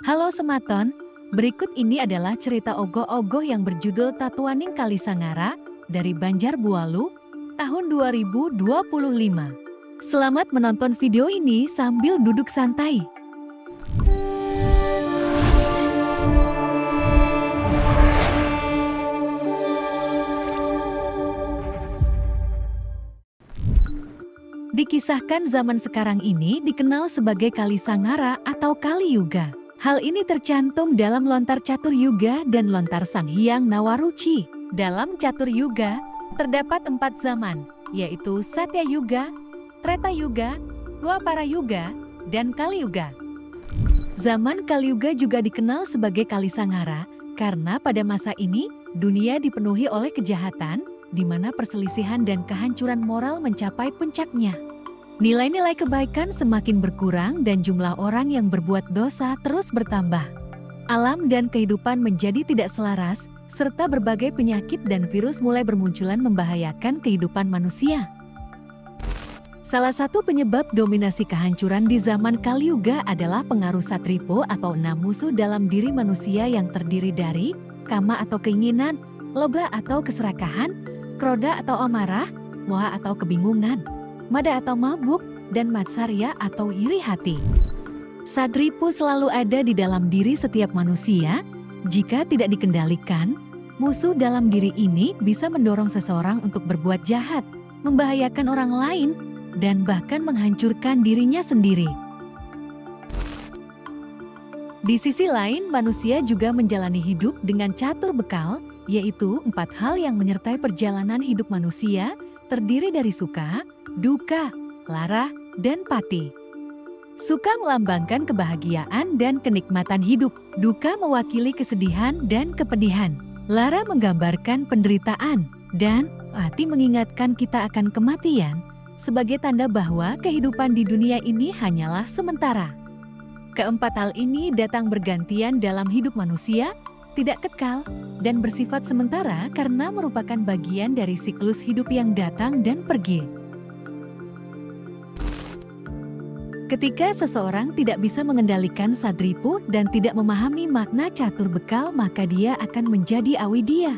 Halo Sematon, berikut ini adalah cerita ogoh-ogoh yang berjudul Tatuaning Kalisangara dari Banjarbualu tahun 2025. Selamat menonton video ini sambil duduk santai. Dikisahkan zaman sekarang ini dikenal sebagai Kalisangara atau Kali Yuga. Hal ini tercantum dalam lontar Catur Yuga dan lontar Sang Hyang Nawaruci. Dalam Catur Yuga, terdapat 4 zaman, yaitu Satya Yuga, Treta Yuga, Dwapara Yuga, dan Kali Yuga. Zaman Kali Yuga juga dikenal sebagai Kalisangara karena pada masa ini dunia dipenuhi oleh kejahatan, di mana perselisihan dan kehancuran moral mencapai puncaknya. Nilai-nilai kebaikan semakin berkurang dan jumlah orang yang berbuat dosa terus bertambah. Alam dan kehidupan menjadi tidak selaras, serta berbagai penyakit dan virus mulai bermunculan membahayakan kehidupan manusia. Salah satu penyebab dominasi kehancuran di zaman Kali Yuga adalah pengaruh satripo atau 6 musuh dalam diri manusia yang terdiri dari kama atau keinginan, loba atau keserakahan, kroda atau amarah, moha atau kebingungan, mada atau mabuk, dan matsarya atau iri hati. Satripo selalu ada di dalam diri setiap manusia. Jika tidak dikendalikan, musuh dalam diri ini bisa mendorong seseorang untuk berbuat jahat, membahayakan orang lain, dan bahkan menghancurkan dirinya sendiri. Di sisi lain, manusia juga menjalani hidup dengan catur bekal, yaitu 4 hal yang menyertai perjalanan hidup manusia, terdiri dari suka, duka, lara, dan pati. Suka melambangkan kebahagiaan dan kenikmatan hidup, duka mewakili kesedihan dan kepedihan, lara menggambarkan penderitaan, dan pati mengingatkan kita akan kematian, sebagai tanda bahwa kehidupan di dunia ini hanyalah sementara. Keempat hal ini datang bergantian dalam hidup manusia, tidak kekal, dan bersifat sementara karena merupakan bagian dari siklus hidup yang datang dan pergi. Ketika seseorang tidak bisa mengendalikan satripo dan tidak memahami makna catur bekal, maka dia akan menjadi awidya.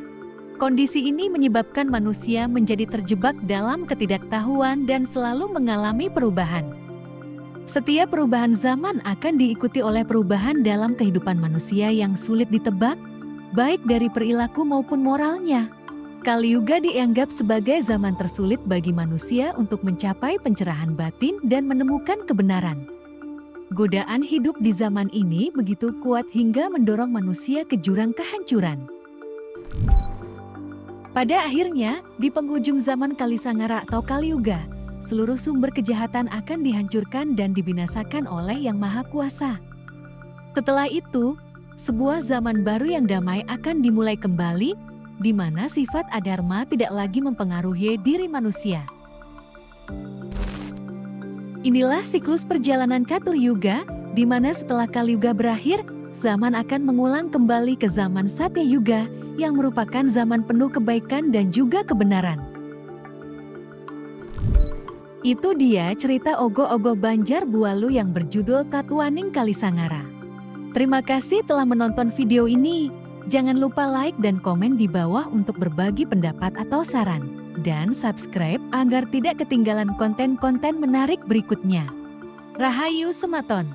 Kondisi ini menyebabkan manusia menjadi terjebak dalam ketidaktahuan dan selalu mengalami perubahan. Setiap perubahan zaman akan diikuti oleh perubahan dalam kehidupan manusia yang sulit ditebak, baik dari perilaku maupun moralnya. Kali Yuga dianggap sebagai zaman tersulit bagi manusia untuk mencapai pencerahan batin dan menemukan kebenaran. Godaan hidup di zaman ini begitu kuat hingga mendorong manusia ke jurang kehancuran. Pada akhirnya, di penghujung zaman Kalisangara atau Kali Yuga, seluruh sumber kejahatan akan dihancurkan dan dibinasakan oleh Yang Maha Kuasa. Setelah itu, sebuah zaman baru yang damai akan dimulai kembali, di mana sifat adharma tidak lagi mempengaruhi diri manusia. Inilah siklus perjalanan Catur Yuga, di mana setelah Kali Yuga berakhir, zaman akan mengulang kembali ke zaman Satya Yuga, yang merupakan zaman penuh kebaikan dan juga kebenaran. Itu dia cerita ogoh-ogoh Banjarbualu yang berjudul Tatuaning Kalisangara. Terima kasih telah menonton video ini. Jangan lupa like dan komen di bawah untuk berbagi pendapat atau saran. Dan subscribe agar tidak ketinggalan konten-konten menarik berikutnya. Rahayu Sematon.